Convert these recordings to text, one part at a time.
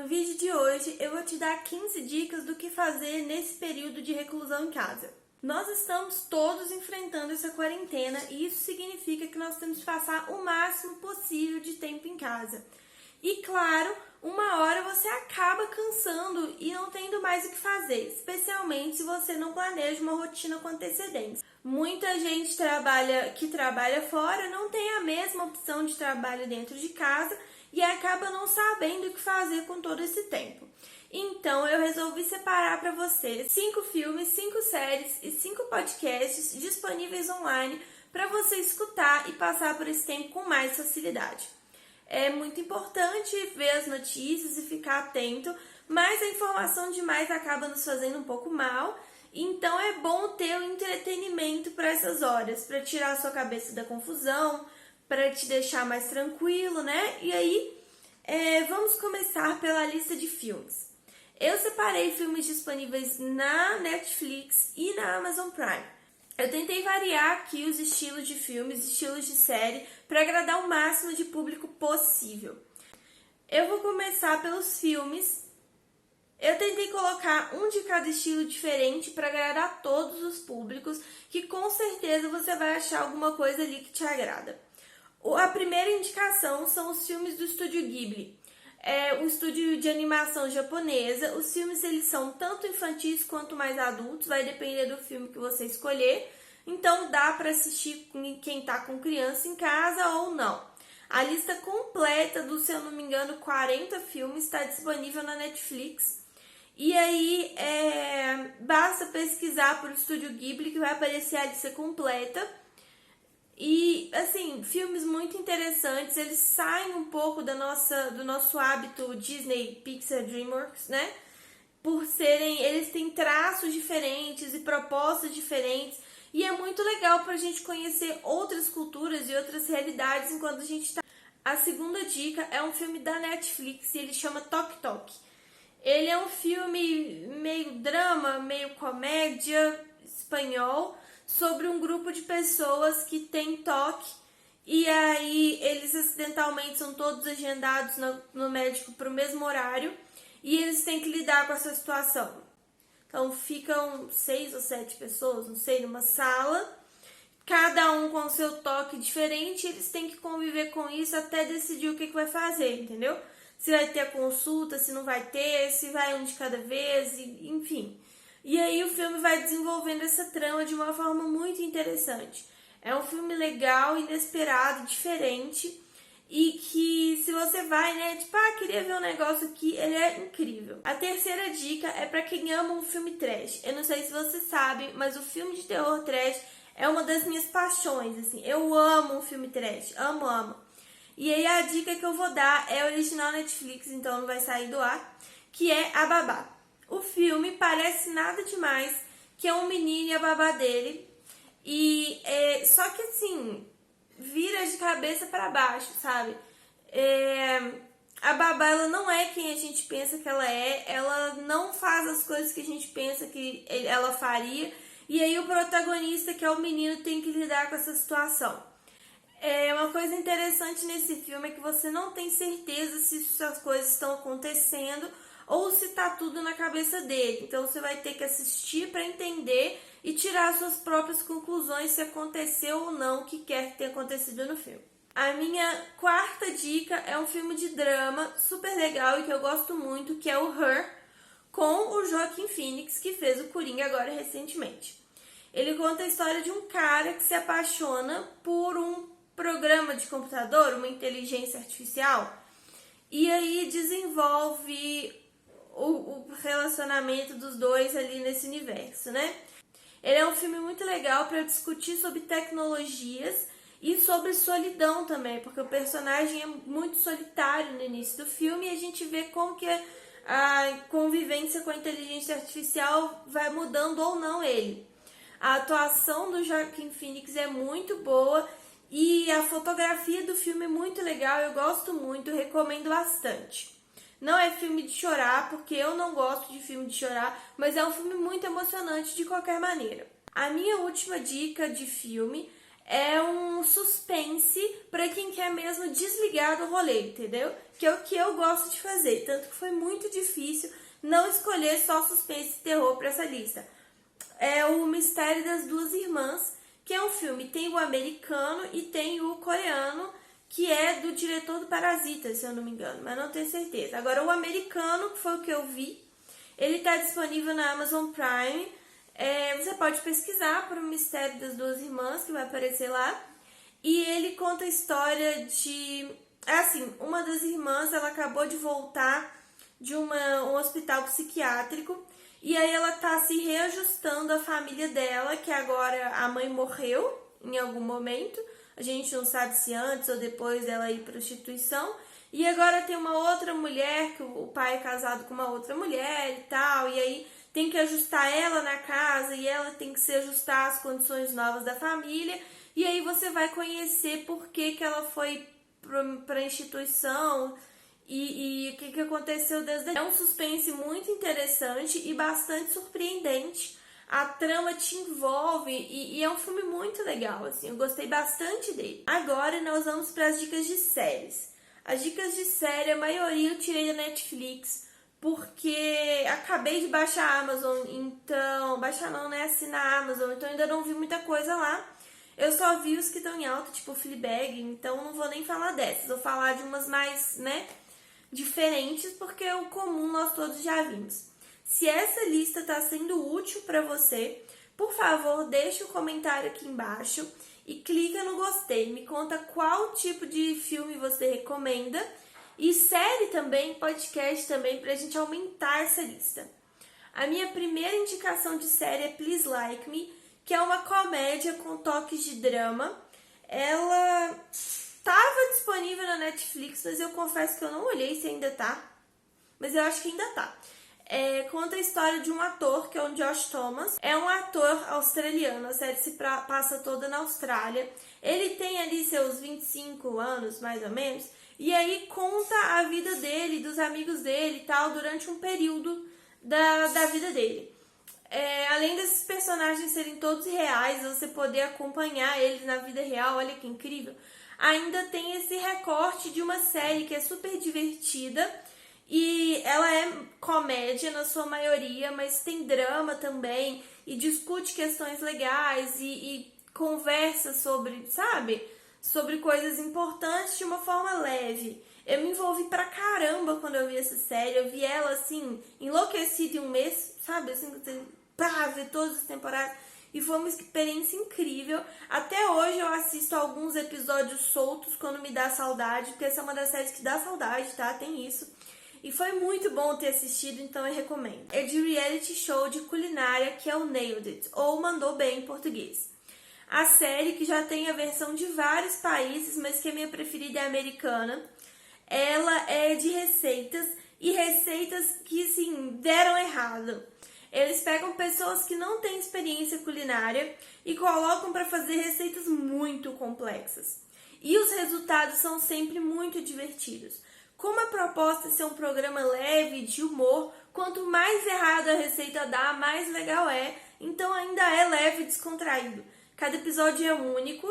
No vídeo de hoje eu vou te dar 15 dicas do que fazer nesse período de reclusão em casa. Nós estamos todos enfrentando essa quarentena e isso significa que nós temos que passar o máximo possível de tempo em casa. E claro, uma hora você acaba cansando e não tendo mais o que fazer, especialmente se você não planeja uma rotina com antecedência. Muita gente que trabalha fora não tem a mesma opção de trabalho dentro de casa e acaba não sabendo o que fazer com todo esse tempo. Então eu resolvi separar para você 5 filmes, 5 séries e 5 podcasts disponíveis online para você escutar e passar por esse tempo com mais facilidade. É muito importante ver as notícias e ficar atento, mas a informação demais acaba nos fazendo um pouco mal, então é bom ter o entretenimento para essas horas, para tirar a sua cabeça da confusão, para te deixar mais tranquilo, né? E aí, vamos começar pela lista de filmes. Eu separei filmes disponíveis na Netflix e na Amazon Prime. Eu tentei variar aqui os estilos de filmes, estilos de série, para agradar o máximo de público possível. Eu vou começar pelos filmes. Eu tentei colocar um de cada estilo diferente para agradar todos os públicos, que com certeza você vai achar alguma coisa ali que te agrada. A primeira indicação são os filmes do Estúdio Ghibli. É um estúdio de animação japonesa. Os filmes eles são tanto infantis quanto mais adultos, vai depender do filme que você escolher. Então dá para assistir quem está com criança em casa ou não. A lista completa dos, se eu não me engano, 40 filmes está disponível na Netflix. E aí basta pesquisar por Estúdio Ghibli que vai aparecer a lista completa. E, assim, filmes muito interessantes, eles saem um pouco do nosso hábito Disney, Pixar, DreamWorks, né? Eles têm traços diferentes e propostas diferentes. E é muito legal pra gente conhecer outras culturas e outras realidades enquanto a gente tá. A segunda dica é um filme da Netflix e ele chama Tok Tok. Ele é um filme meio drama, meio comédia, espanhol, sobre um grupo de pessoas que tem toque e aí eles acidentalmente são todos agendados no médico para o mesmo horário e eles têm que lidar com essa situação. Então ficam 6 ou 7 pessoas, não sei, numa sala, cada um com o seu toque diferente, eles têm que conviver com isso até decidir o que vai fazer, entendeu? Se vai ter a consulta, se não vai ter, se vai um de cada vez, enfim. E aí o filme vai desenvolvendo essa trama de uma forma muito interessante. É um filme legal, inesperado, diferente e que se você vai, né, tipo, queria ver um negócio aqui, ele é incrível. A terceira dica é pra quem ama um filme trash. Eu não sei se você sabe, mas o filme de terror trash é uma das minhas paixões, assim. Eu amo um filme trash, amo. E aí a dica que eu vou dar é original Netflix, então não vai sair do ar, que é A Babá. O filme parece nada demais, que é um menino e a babá dele, e só que assim, vira de cabeça para baixo, sabe? A babá, ela não é quem a gente pensa que ela não faz as coisas que a gente pensa que ela faria, e aí o protagonista, que é o menino, tem que lidar com essa situação. Uma coisa interessante nesse filme é que você não tem certeza se essas coisas estão acontecendo ou se tá tudo na cabeça dele. Então você vai ter que assistir para entender e tirar suas próprias conclusões se aconteceu ou não o que quer que tenha acontecido no filme. A minha quarta dica é um filme de drama super legal e que eu gosto muito, que é o Her, com o Joaquin Phoenix, que fez o Coringa agora recentemente. Ele conta a história de um cara que se apaixona por um programa de computador, uma inteligência artificial, e aí desenvolve o relacionamento dos dois ali nesse universo, né? Ele é um filme muito legal para discutir sobre tecnologias e sobre solidão também, porque o personagem é muito solitário no início do filme e a gente vê como que a convivência com a inteligência artificial vai mudando ou não ele. A atuação do Joaquin Phoenix é muito boa e a fotografia do filme é muito legal, eu gosto muito, recomendo bastante. Não é filme de chorar, porque eu não gosto de filme de chorar, mas é um filme muito emocionante de qualquer maneira. A minha última dica de filme é um suspense pra quem quer mesmo desligar do rolê, entendeu? Que é o que eu gosto de fazer, tanto que foi muito difícil não escolher só suspense e terror pra essa lista. É o Mistério das Duas Irmãs, que é um filme, tem o americano e tem o coreano, que é do diretor do Parasita, se eu não me engano, mas não tenho certeza. Agora, o americano, que foi o que eu vi, ele tá disponível na Amazon Prime. Você pode pesquisar por O Mistério das Duas Irmãs, que vai aparecer lá. E ele conta a história de... assim, uma das irmãs, ela acabou de voltar de um hospital psiquiátrico. E aí ela tá se reajustando à família dela, que agora a mãe morreu em algum momento. A gente não sabe se antes ou depois dela ir para prostituição. E agora tem uma outra mulher, que o pai é casado com uma outra mulher e tal. E aí tem que ajustar ela na casa e ela tem que se ajustar às condições novas da família. E aí você vai conhecer por que ela foi para a instituição e o que aconteceu desde... É um suspense muito interessante e bastante surpreendente. A trama te envolve e é um filme muito legal, assim, eu gostei bastante dele. Agora nós vamos para as dicas de séries. As dicas de série, a maioria eu tirei da Netflix, porque acabei de baixar a Amazon, então... Baixar não, né? Assinar a Amazon, então ainda não vi muita coisa lá. Eu só vi os que estão em alta, tipo Fleabag, então não vou nem falar dessas. Vou falar de umas mais, né, diferentes, porque o comum nós todos já vimos. Se essa lista está sendo útil para você, por favor, deixe um comentário aqui embaixo e clica no gostei. Me conta qual tipo de filme você recomenda e série também, podcast também, para a gente aumentar essa lista. A minha primeira indicação de série é Please Like Me, que é uma comédia com toques de drama. Ela estava disponível na Netflix, mas eu confesso que eu não olhei se ainda tá. Mas eu acho que ainda tá. Conta a história de um ator, que é o Josh Thomas. É um ator australiano, a série se passa toda na Austrália. Ele tem ali seus 25 anos, mais ou menos. E aí conta a vida dele, dos amigos dele e tal, durante um período da vida dele. Além desses personagens serem todos reais, você poder acompanhar eles na vida real, olha que incrível. Ainda tem esse recorte de uma série que é super divertida e ela é comédia na sua maioria, mas tem drama também e discute questões legais e conversa sobre, sabe? Sobre coisas importantes de uma forma leve. Eu me envolvi pra caramba quando eu vi essa série. Eu vi ela, assim, enlouquecida em um mês, sabe? Assim, pra ver todas as temporadas. E foi uma experiência incrível. Até hoje eu assisto alguns episódios soltos quando me dá saudade, porque essa é uma das séries que dá saudade, tá? Tem isso. E foi muito bom ter assistido, então eu recomendo. É de reality show de culinária, que é o Nailed It, ou Mandou Bem em português. A série, que já tem a versão de vários países, mas que a minha preferida é a americana. Ela é de receitas, e receitas que, assim, deram errado. Eles pegam pessoas que não têm experiência culinária e colocam para fazer receitas muito complexas. E os resultados são sempre muito divertidos. Como a proposta é ser um programa leve, de humor, quanto mais errado a receita dá, mais legal é. Então ainda é leve e descontraído. Cada episódio é único,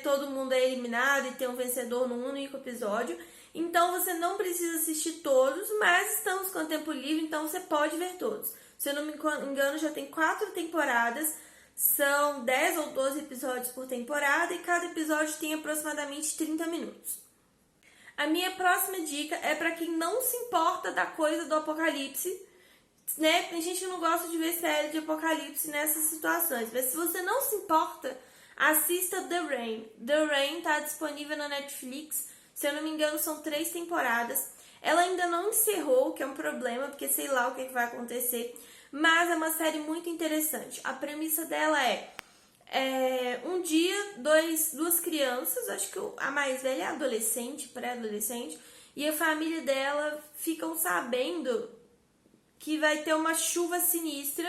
todo mundo é eliminado e tem um vencedor num único episódio. Então você não precisa assistir todos, mas estamos com tempo livre, então você pode ver todos. Se eu não me engano, já tem 4 temporadas, são 10 ou 12 episódios por temporada e cada episódio tem aproximadamente 30 minutos. A minha próxima dica é para quem não se importa da coisa do apocalipse, né? Tem gente que não gosta de ver série de apocalipse nessas situações, mas se você não se importa, assista The Rain. The Rain está disponível na Netflix, se eu não me engano são 3 temporadas. Ela ainda não encerrou, o que é um problema, porque sei lá o que vai acontecer, mas é uma série muito interessante. A premissa dela um dia, duas crianças, acho que a mais velha é adolescente, pré-adolescente, e a família dela ficam sabendo que vai ter uma chuva sinistra,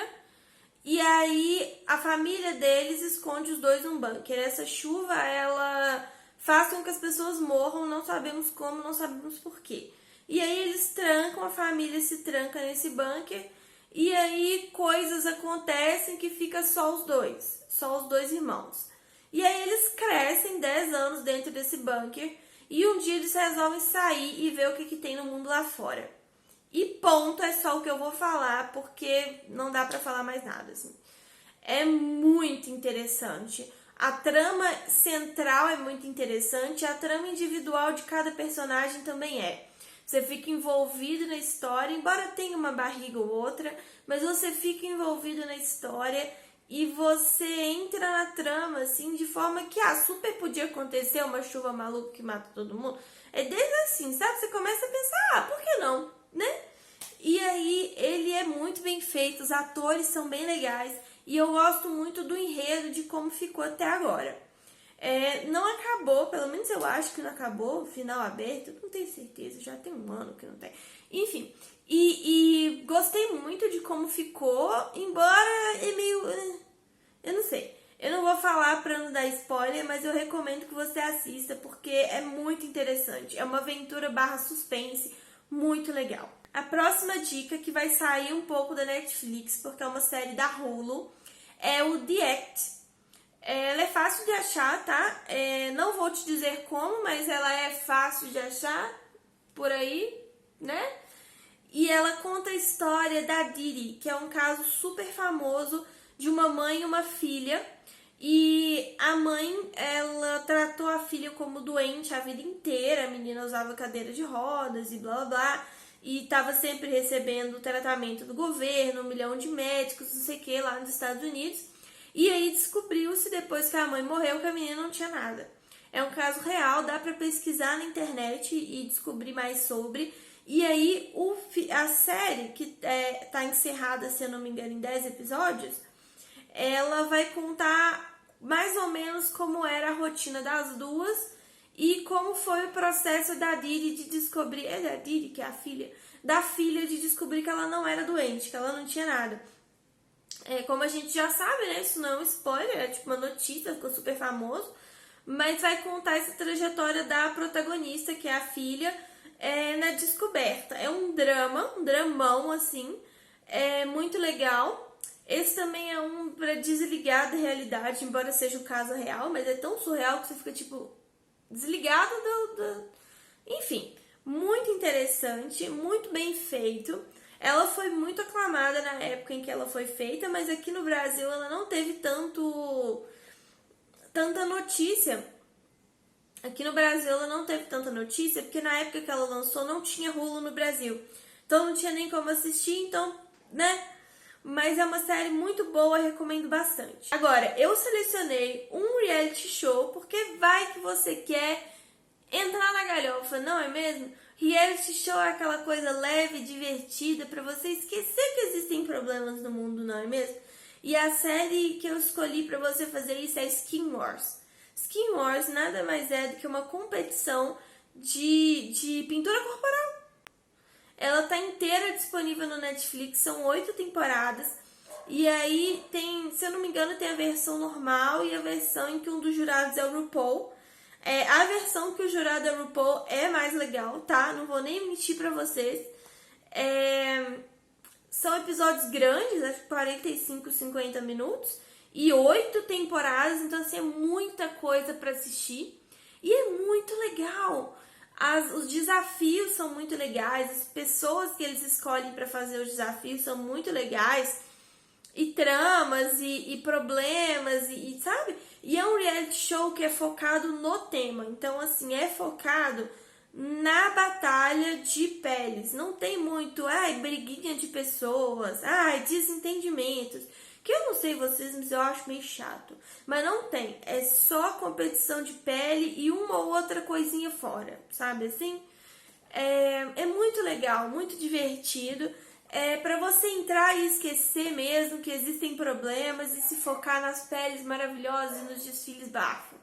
e aí a família deles esconde os dois num bunker. Essa chuva, ela faz com que as pessoas morram, não sabemos como, não sabemos porquê. E aí eles trancam, a família se tranca nesse bunker, e aí coisas acontecem que fica só os dois irmãos. E aí eles crescem 10 anos dentro desse bunker e um dia eles resolvem sair e ver o que tem no mundo lá fora. E ponto, é só o que eu vou falar, porque não dá pra falar mais nada, assim. É muito interessante. A trama central é muito interessante, a trama individual de cada personagem também é. Você fica envolvido na história, embora tenha uma barriga ou outra, mas você fica envolvido na história e você entra na trama, assim, de forma que, super podia acontecer uma chuva maluca que mata todo mundo. É desde assim, sabe? Você começa a pensar, por que não, né? E aí, ele é muito bem feito, os atores são bem legais, e eu gosto muito do enredo de como ficou até agora. Não acabou, pelo menos eu acho que não acabou, final aberto, não tenho certeza, já tem um ano que não tem. Enfim, e gostei muito de como ficou, embora é meio... eu não sei. Eu não vou falar pra não dar spoiler, mas eu recomendo que você assista, porque é muito interessante. É uma aventura / suspense muito legal. A próxima dica, que vai sair um pouco da Netflix, porque é uma série da Hulu, é o The Act. Ela é fácil de achar, tá? Não vou te dizer como, mas ela é fácil de achar por aí, né? E ela conta a história da Didi, que é um caso super famoso de uma mãe e uma filha. E a mãe, ela tratou a filha como doente a vida inteira. A menina usava cadeira de rodas e blá blá blá. E estava sempre recebendo tratamento do governo, 1 milhão de médicos, não sei o que, lá nos Estados Unidos. E aí descobriu-se, depois que a mãe morreu, que a menina não tinha nada. É um caso real, dá pra pesquisar na internet e descobrir mais sobre. E aí a série, que tá encerrada, se eu não me engano, em 10 episódios, ela vai contar mais ou menos como era a rotina das duas e como foi o processo da Didi de descobrir... É da Didi, que é a filha? Da filha de descobrir que ela não era doente, que ela não tinha nada. Como a gente já sabe, né? Isso não é um spoiler, é tipo uma notícia, ficou super famoso. Mas vai contar essa trajetória da protagonista, que é a filha, na descoberta. É um drama, um dramão, assim, muito legal. Esse também é um pra desligar da realidade, embora seja o caso real, mas é tão surreal que você fica, tipo, desligado Enfim, muito interessante, muito bem feito. Ela foi muito aclamada na época em que ela foi feita, mas aqui no Brasil ela não teve tanta notícia. Aqui no Brasil ela não teve tanta notícia, porque na época que ela lançou não tinha Hulu no Brasil. Então não tinha nem como assistir, então, né? Mas é uma série muito boa, recomendo bastante. Agora, eu selecionei um reality show, porque vai que você quer entrar na galhofa, não é mesmo? Reality show é aquela coisa leve, divertida, pra você esquecer que existem problemas no mundo, não é mesmo? E a série que eu escolhi pra você fazer isso é Skin Wars. Skin Wars nada mais é do que uma competição de pintura corporal. Ela tá inteira disponível no Netflix, são 8 temporadas. E aí tem, se eu não me engano, tem a versão normal e a versão em que um dos jurados é o RuPaul. A versão que o jurado é o RuPaul é mais legal, tá? Não vou nem mentir pra vocês. São episódios grandes, acho que 45, 50 minutos. E 8 temporadas, então assim, é muita coisa pra assistir. E é muito legal. Os desafios são muito legais, as pessoas que eles escolhem pra fazer os desafios são muito legais. E tramas, e problemas, e sabe? E é um reality show que é focado no tema. Então, assim, é focado na batalha de peles. Não tem muito, briguinha de pessoas, desentendimentos. Que eu não sei vocês, mas eu acho meio chato. Mas não tem. É só competição de pele e uma ou outra coisinha fora, sabe assim? É muito legal, muito divertido. Pra você entrar e esquecer mesmo que existem problemas e se focar nas peles maravilhosas e nos desfiles bafo.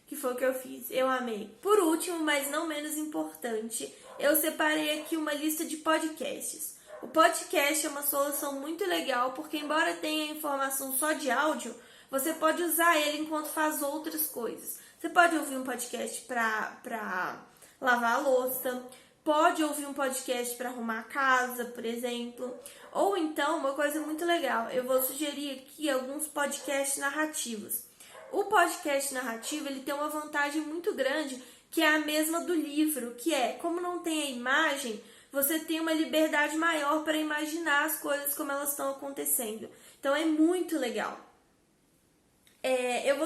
Que foi o que eu fiz. Eu amei. Por último, mas não menos importante, eu separei aqui uma lista de podcasts. O podcast é uma solução muito legal, porque embora tenha informação só de áudio, você pode usar ele enquanto faz outras coisas. Você pode ouvir um podcast pra lavar a louça, pode ouvir um podcast para arrumar a casa, por exemplo. Ou então, uma coisa muito legal, eu vou sugerir aqui alguns podcasts narrativos. O podcast narrativo, ele tem uma vantagem muito grande, que é a mesma do livro, que é, como não tem a imagem, você tem uma liberdade maior para imaginar as coisas como elas estão acontecendo. Então é muito legal. Eu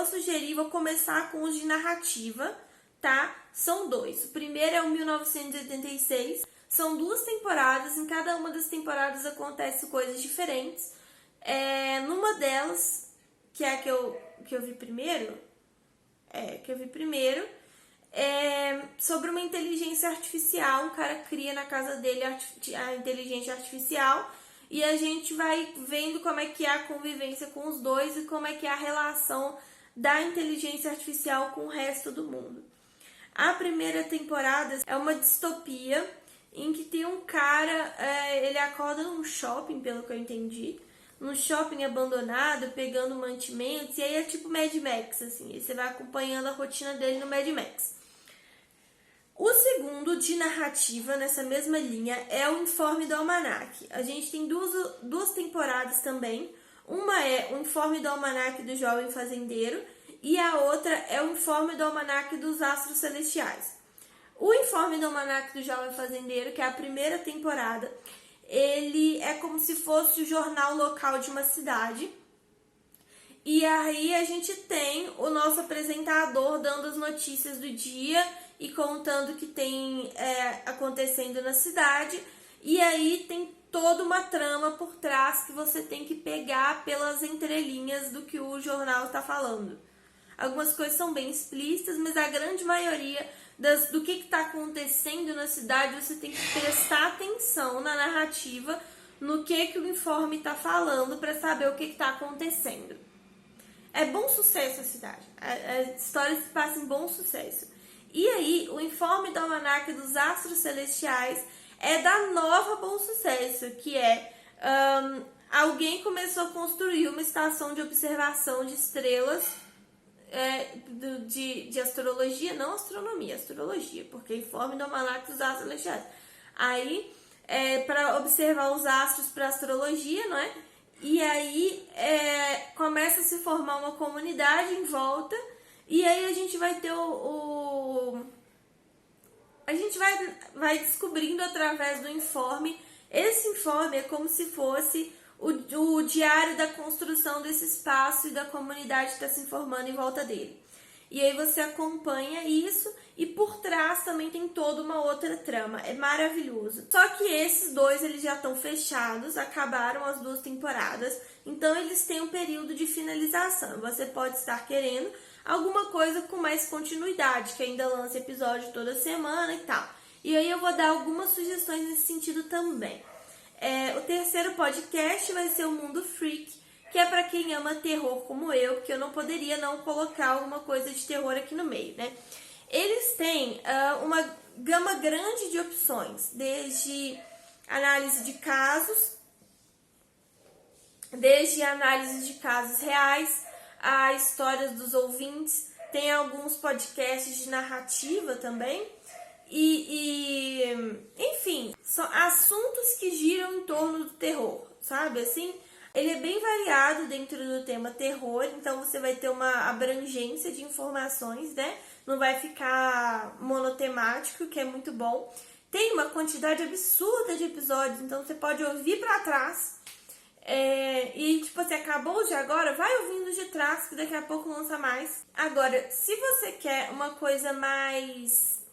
vou começar com os de narrativa, tá? São 2. O primeiro é o 1986. São 2 temporadas, em cada uma das temporadas acontecem coisas diferentes. Numa delas, que é a que eu vi primeiro, sobre uma inteligência artificial. Um cara cria na casa dele a inteligência artificial e a gente vai vendo como é que é a convivência com os dois e como é que é a relação da inteligência artificial com o resto do mundo. A primeira temporada é uma distopia em que tem um cara, ele acorda num shopping, pelo que eu entendi, num shopping abandonado, pegando mantimentos, e aí é tipo Mad Max, assim, e você vai acompanhando a rotina dele no Mad Max. O segundo de narrativa, nessa mesma linha, é o Informe do Almanac. A gente tem duas temporadas também. Uma é o Informe do Almanac do Jovem Fazendeiro e a outra é o Informe do Almanac dos Astros Celestiais. O Informe do Almanac do Jovem Fazendeiro, que é a primeira temporada, ele é como se fosse o jornal local de uma cidade. E aí a gente tem o nosso apresentador dando as notícias do dia e contando o que tem acontecendo na cidade. E aí tem toda uma trama por trás que você tem que pegar pelas entrelinhas do que o jornal está falando. Algumas coisas são bem explícitas, mas a grande maioria do que está acontecendo na cidade, você tem que prestar atenção na narrativa, no que o informe está falando, para saber o que está acontecendo. É bom sucesso a cidade. A história se passa em bom sucesso. E aí, o Informe do Almanac dos Astros Celestiais é da nova Bom Sucesso, que alguém começou a construir uma estação de observação de estrelas de astrologia, não astronomia, astrologia, porque Informe do Almanac dos Astros Celestiais. Aí, para observar os astros para astrologia, não é? E aí começa a se formar uma comunidade em volta, e aí a gente vai ter a gente vai descobrindo através do informe. Esse informe é como se fosse o diário da construção desse espaço e da comunidade que está se formando em volta dele. E aí você acompanha isso e por trás também tem toda uma outra trama. É maravilhoso. Só que esses dois eles já estão fechados, acabaram as 2 temporadas, então eles têm um período de finalização. Você pode estar querendo alguma coisa com mais continuidade, que ainda lança episódio toda semana e tal. E aí eu vou dar algumas sugestões nesse sentido também. O terceiro podcast vai ser o Mundo Freak, que é para quem ama terror como eu, porque eu não poderia não colocar alguma coisa de terror aqui no meio, né? Eles têm uma gama grande de opções, desde análise de casos, reais, a histórias dos ouvintes, tem alguns podcasts de narrativa também, enfim, são assuntos que giram em torno do terror, sabe, assim? Ele é bem variado dentro do tema terror, então você vai ter uma abrangência de informações, né? Não vai ficar monotemático, que é muito bom. Tem uma quantidade absurda de episódios, então você pode ouvir pra trás. Você acabou de agora, vai ouvindo de trás, que daqui a pouco lança mais. Agora, se você quer uma coisa mais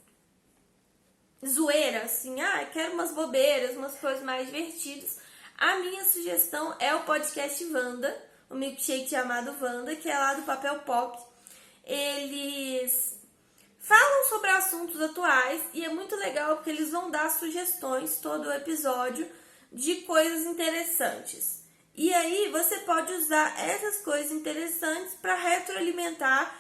zoeira, assim, quero umas bobeiras, umas coisas mais divertidas, a minha sugestão é o podcast Wanda, o milkshake chamado Wanda, que é lá do Papel Pop. Eles falam sobre assuntos atuais e é muito legal porque eles vão dar sugestões todo o episódio de coisas interessantes. E aí você pode usar essas coisas interessantes para retroalimentar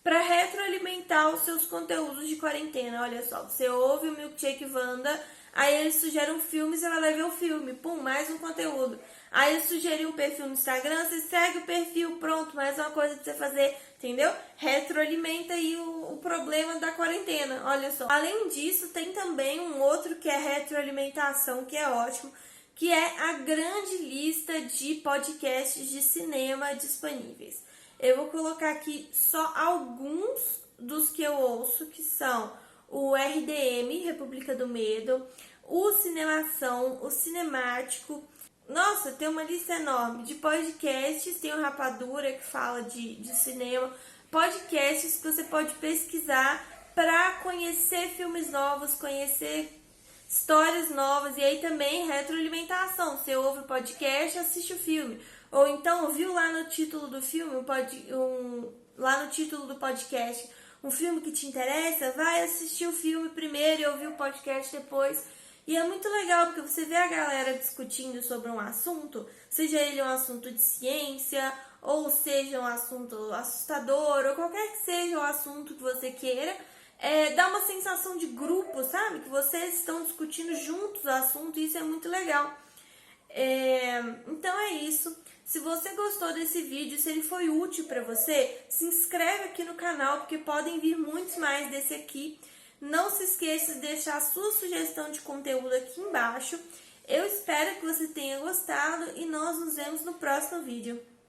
para retroalimentar os seus conteúdos de quarentena. Olha só, você ouve o Milkshake Wanda, aí eles sugerem um filme, você vai lá ver o filme, pum, mais um conteúdo. Aí eles sugerem um perfil no Instagram, você segue o perfil, pronto, mais uma coisa pra você fazer, entendeu? Retroalimenta aí o problema da quarentena, olha só. Além disso, tem também um outro que é retroalimentação, que é ótimo, que é a grande lista de podcasts de cinema disponíveis. Eu vou colocar aqui só alguns dos que eu ouço, que são o RDM, República do Medo, o Cinemação, o Cinemático. Nossa, tem uma lista enorme de podcasts, tem o Rapadura, que fala de cinema, podcasts que você pode pesquisar para conhecer filmes novos, conhecer histórias novas, e aí também retroalimentação. Você ouve o podcast, assiste o filme. Ou então, viu lá no título do filme, lá no título do podcast, um filme que te interessa, vai assistir o filme primeiro e ouvir o podcast depois. E é muito legal, porque você vê a galera discutindo sobre um assunto, seja ele um assunto de ciência, ou seja um assunto assustador, ou qualquer que seja o assunto que você queira, dá uma sensação de grupo, sabe? Que vocês estão discutindo juntos o assunto, e isso é muito legal. Então é isso. Se você gostou desse vídeo, se ele foi útil para você, se inscreve aqui no canal, porque podem vir muitos mais desse aqui. Não se esqueça de deixar a sua sugestão de conteúdo aqui embaixo. Eu espero que você tenha gostado e nós nos vemos no próximo vídeo.